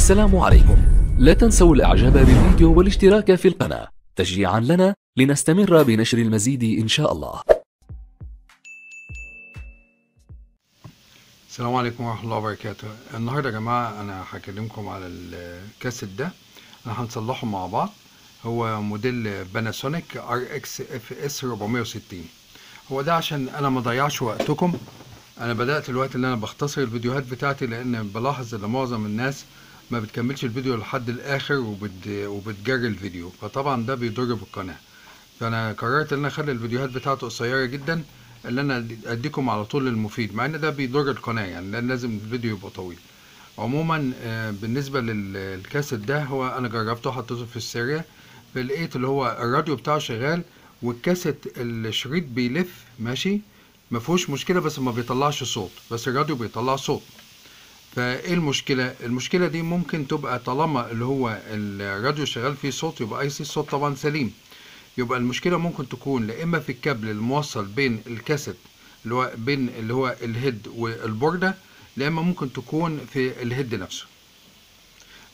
السلام عليكم. لا تنسوا الاعجاب بالفيديو والاشتراك في القناة تشجيعا لنا لنستمر بنشر المزيد ان شاء الله. السلام عليكم ورحمة الله وبركاته. النهاردة يا جماعة أنا هكلمكم على الكاسيت ده، احنا هنصلحه مع بعض. هو موديل باناسونيك RX FS 460. هو ده عشان أنا ما ضيعش وقتكم. أنا بدأت الوقت اللي أنا بختصر الفيديوهات بتاعتي، لأن بلاحظ إن معظم الناس ما بتكملش الفيديو لحد الآخر وبتجري الفيديو، فطبعا ده بيضر بالقناة. فأنا قررت إن أنا أخلي الفيديوهات بتاعته قصيرة جدا، اللي انا اديكم على طول المفيد، مع ان ده بيضر القناه، يعني لان لازم الفيديو يبقى طويل. عموما بالنسبه للكاسيت ده، هو انا جربته وحطيته في السيريا، فلقيت اللي هو الراديو بتاعه شغال، والكاسيت الشريط بيلف ماشي، ما فيهوش مشكله، بس ما بيطلعش صوت، بس الراديو بيطلع صوت. فايه المشكله؟ المشكله دي ممكن تبقى طالما اللي هو الراديو شغال فيه صوت، يبقى اي سي الصوت طبعا سليم. يبقى المشكلة ممكن تكون لا إما في الكابل الموصل بين الكاسيت اللي هو الهيد والبوردة، لا إما ممكن تكون في الهيد نفسه.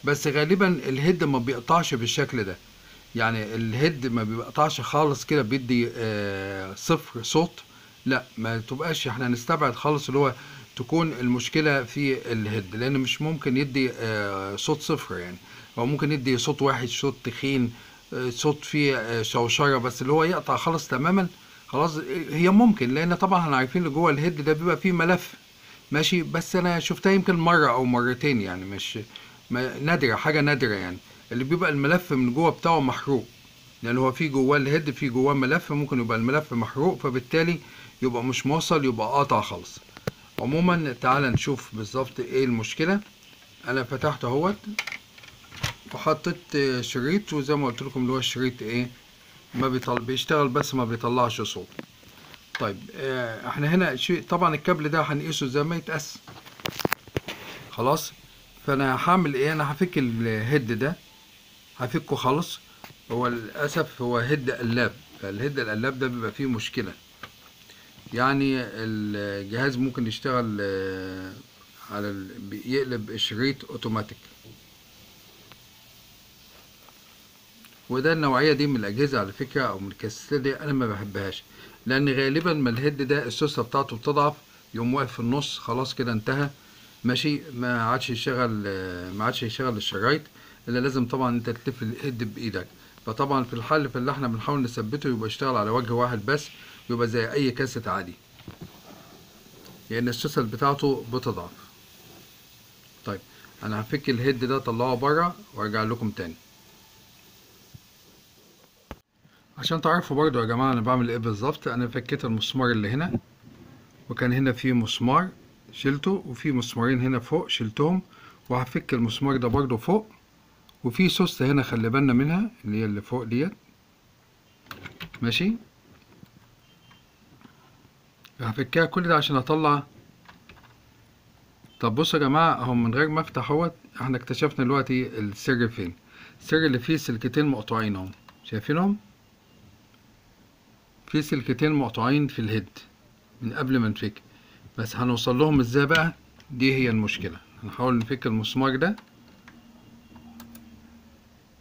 بس غالبا الهيد ما بيقطعش بالشكل ده، يعني الهيد ما بيقطعش خالص كده بيدي صفر صوت. لا، ما تبقاش، احنا نستبعد خالص اللي هو تكون المشكلة في الهيد، لأن مش ممكن يدي صوت صفر يعني. هو ممكن يدي صوت وحش، صوت تخين، صوت فيه شوشرة، بس اللي هو يقطع خالص تماما خلاص هي ممكن، لأن طبعا احنا عارفين اللي جوه الهيد ده بيبقى فيه ملف ماشي. بس أنا شفتها يمكن مرة أو مرتين، يعني مش نادرة، حاجة نادرة يعني، اللي بيبقى الملف من جوه بتاعه محروق، لان هو في جواه الهيد، في جواه ملف، ممكن يبقى الملف محروق، فبالتالي يبقى مش موصل، يبقى قاطع خالص. عموما تعال نشوف بالظبط ايه المشكله. انا فتحته اهوت وحطيت شريط، وزي ما قلت لكم اللي هو الشريط ايه، ما بيشتغل بس ما بيطلعش صوت. طيب احنا هنا طبعا الكابل ده هنقيسه زي ما يتقاس خلاص. فانا هعمل ايه؟ انا هفك الهيد ده، هفكه خالص. هو للأسف هو هيد قلاب، فالهيد القلاب ده بيبقى فيه مشكلة، يعني الجهاز ممكن يشتغل يقلب الشريط اوتوماتيك. وده النوعية دي من الأجهزة على فكرة، أو من الكاسيتات دي أنا ما بحبهاش، لأن غالبا ما الهيد ده السوسة بتاعته بتضعف، يقوم واقف في النص خلاص كده انتهى ماشي، ما عادش يشغل الشرايط، اللي لازم طبعا انت تلف الهيد بايدك. فطبعا في الحل في اللي احنا بنحاول نثبته يبقى يشتغل على وجه واحد بس، ويبقى زي اي كاسيت عادي، لان السوسة بتاعته بتضعف. طيب انا هفك الهيد ده، طلعه بره وارجع لكم تاني عشان تعرفوا برضو يا جماعة انا بعمل ايه بالظبط. انا فكيت المسمار اللي هنا، وكان هنا في مسمار شلته، وفي مسمارين هنا فوق شلتهم، وهفك المسمار ده برضو فوق، وفي سوسته هنا خلي بالنا منها اللي هي اللي فوق ديت ماشي. هفكها كل ده عشان اطلع. طب بصوا يا جماعه اهو، من غير ما افتح اهوت، احنا اكتشفنا دلوقتي السر فين. السر اللي فيه سلكتين مقطوعين اهو، شايفينهم؟ في سلكتين مقطوعين في الهيد من قبل ما نفك، بس هنوصل لهم ازاي بقى؟ دي هي المشكله. هنحاول نفك المسمار ده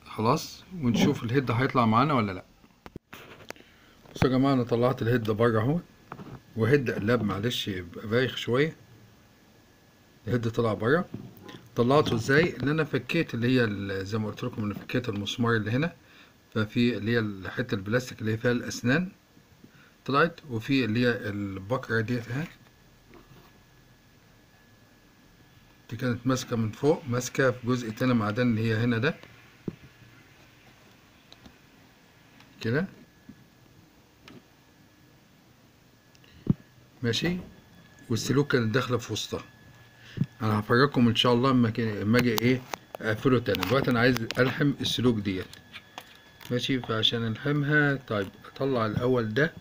خلاص، ونشوف الهيد هيطلع معانا ولا لا. بصوا يا جماعه انا طلعت الهيد بره اهو، وهيد قلاب معلش يبقى بايخ شويه. الهيد طلع بره. طلعته ازاي؟ ان انا فكيت اللي هي زي ما قلت لكم، انا فكيت المسمار اللي هنا، ففي اللي هي الحته البلاستيك اللي هي فيها الاسنان طلعت، وفي اللي هي البكره ديت اهي، دي كانت ماسكه من فوق، ماسكه في جزء تاني معدن اللي هي هنا ده كده ماشي، والسلوك كانت داخله في وسطها. انا هفرجكم ان شاء الله اما اجي ايه اقفله تاني. دلوقتي انا عايز الحم السلوك ديت ماشي، فعشان الحمها طيب اطلع الاول ده،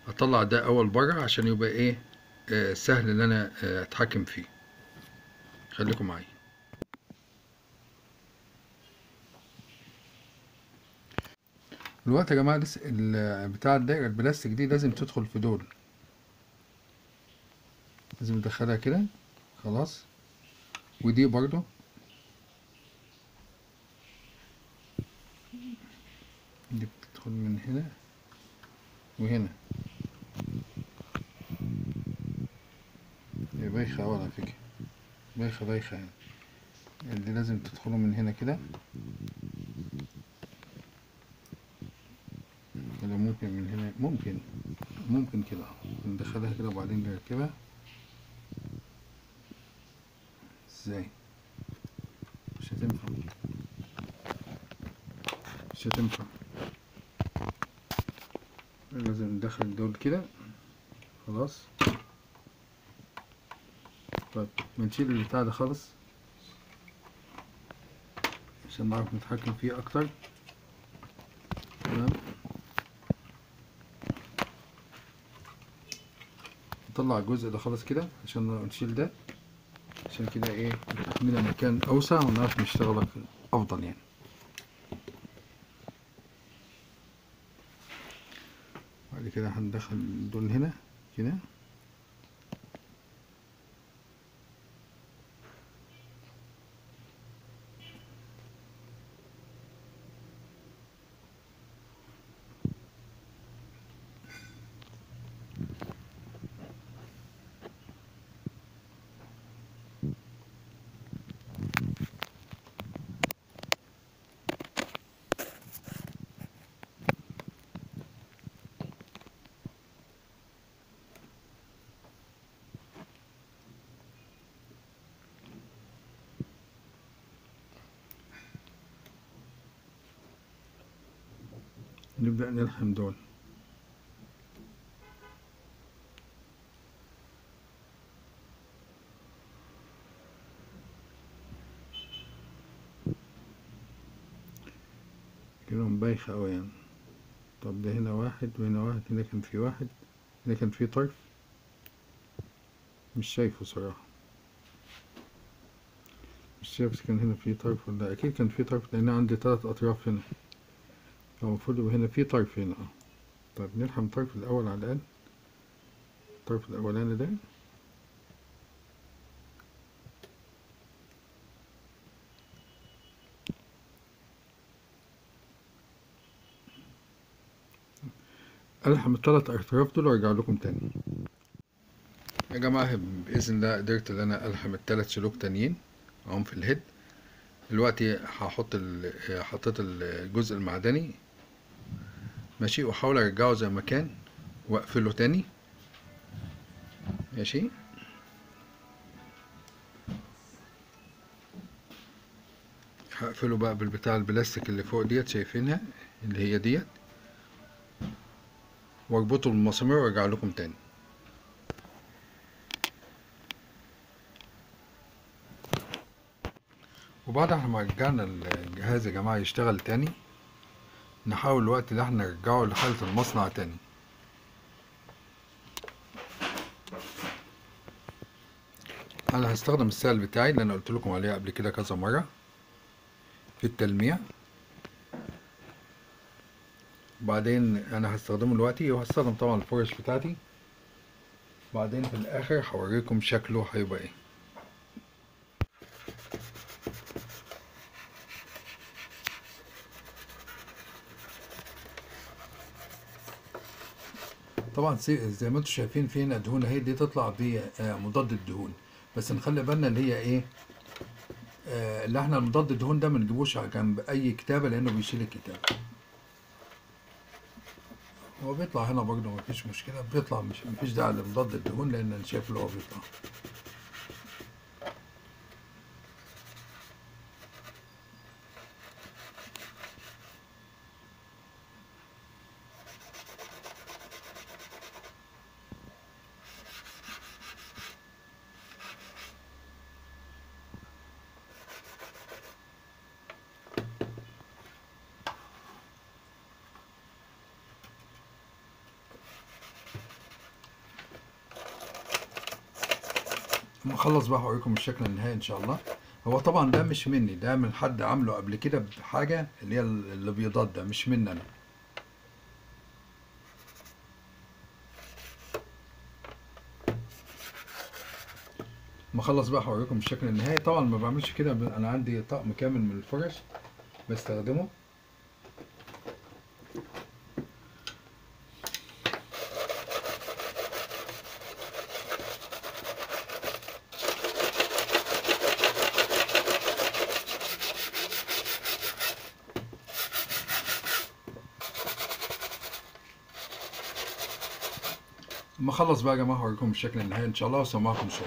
اطلع ده اول بره عشان يبقى ايه سهل ان انا اتحكم فيه. خليكم معايا. دلوقتي يا جماعه لسه بتاع الدايره البلاستيك دي لازم تدخل في دول، لازم ندخلها كده خلاص. ودي برضو دي بتدخل من هنا وهنا. هي بايخة أوي على فكرة، بايخة يعني. دي لازم تدخله من هنا كده، ولا ممكن من هنا؟ ممكن كده ندخلها كده وبعدين نركبها. ازاي؟ مش هتنفع، مش هتنفع. لازم ندخل دول كده. خلاص. طيب بنشيل البتاع ده خالص عشان نعرف نتحكم فيه اكتر. تمام. نطلع الجزء ده خالص كده عشان نشيل ده، عشان كده ايه يفتح لنا مكان اوسع ونعرف نشتغل افضل يعني. بعد كده هندخل دول هنا كده. نبدأ نلحم دول. كلهم بايخة أوي يعني. طب ده هنا واحد وهنا واحد، هنا كان في واحد، هنا كان في طرف مش شايفه صراحة، مش شايف كان هنا في طرف ولا. أكيد كان في طرف لأن عندي 3 أطراف هنا، المفروض يبقى هنا في طرف هنا. طيب نلحم الطرف الأول على الأقل، الطرف الأولاني ده. ألحم ال3 أطراف دول وأرجع لكم تاني. يا جماعة بإذن الله قدرت إن أنا ألحم ال3 سلوك تانيين أهم في الهيد. دلوقتي حطيت الجزء المعدني ماشي، وأحاول أرجعه زي ما كان وأقفله تاني ماشي. هقفله بقى بالبتاع البلاستيك اللي فوق ديت، شايفينها اللي هي ديت، واربطه بالمسامير وارجع لكم تاني. وبعد ما رجعنا الجهاز يا جماعة يشتغل تاني، نحاول الوقت اللي احنا نرجعه لحالة المصنع تاني. انا هستخدم السائل بتاعي اللي انا قلت لكم عليه قبل كده كذا مرة في التلميع. بعدين انا هستخدمه دلوقتي، وهستخدم طبعا الفرش بتاعتي. بعدين في الاخر هوريكم شكله هيبقى ايه. طبعا زي ما انتم شايفين في هنا دهون اهي، دي تطلع بمضاد الدهون، بس نخلي بالنا اللي هي ايه، اللي احنا مضاد الدهون ده ما نجيبوش جنب اي كتابه لانه بيشيل الكتابه. هو بيطلع هنا برضه مفيش مشكله، بيطلع مفيش داعي لمضاد الدهون لان انا شايف اللي هو بيطلع. لما اخلص بقى هوريكم الشكل النهائي ان شاء الله. هو طبعا ده مش مني، ده من حد عامله قبل كده بحاجه اللي هي الابيضات، ده مش مني انا. ما اخلص بقى هوريكم الشكل النهائي. طبعا ما بعملش كده، انا عندي طقم كامل من الفرش بستخدمه. اما اخلص بقى يا جماعه هوريكم الشكل النهائي ان شاء الله واسمعكم صوته.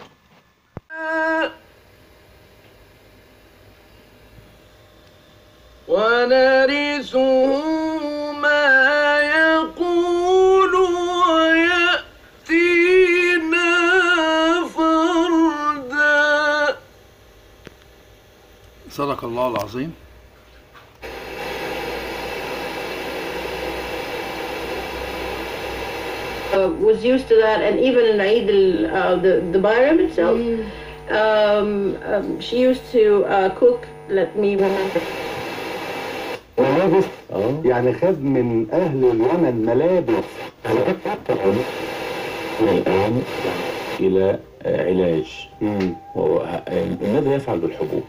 ونرثه ما يقول ويأتينا فردا. صدق الله العظيم. Was used to that, and even in Eid the Bayram itself, she used to cook. Let me remember. ملابس يعني خد من أهل اليمن ملابس الآن إلى علاج. ماذا يفعل بالحبوب؟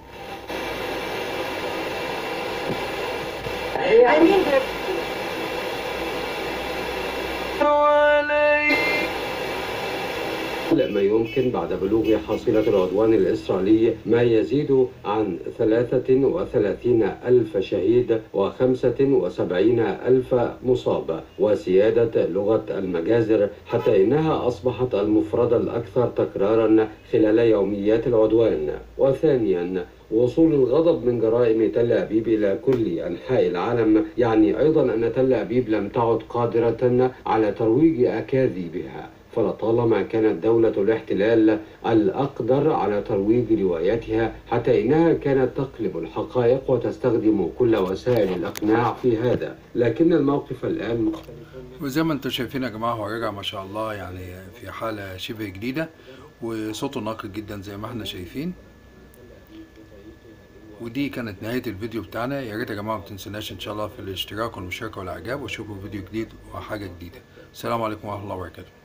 ما يمكن بعد بلوغ حصيلة العدوان الإسرائيلي ما يزيد عن 33,000 شهيد و75,000 مصاب، وسيادة لغة المجازر حتى إنها أصبحت المفردة الأكثر تكرارا خلال يوميات العدوان. وثانيا وصول الغضب من جرائم تل أبيب إلى كل أنحاء العالم يعني أيضا أن تل أبيب لم تعد قادرة على ترويج أكاذيبها، فلطالما كانت دولة الاحتلال الأقدر على ترويج روايتها، حتى إنها كانت تقلب الحقائق وتستخدم كل وسائل الإقناع في هذا. لكن الموقف الآن مختلف. وزي ما انتم شايفين يا جماعه هو رجع ما شاء الله يعني في حاله شبه جديده، وصوته نقي جدا زي ما احنا شايفين. ودي كانت نهايه الفيديو بتاعنا. يا ريت يا جماعه ما تنسوناش ان شاء الله في الاشتراك والمشاركه والاعجاب، واشوفكم فيديو جديد وحاجه جديده. السلام عليكم ورحمه الله وبركاته.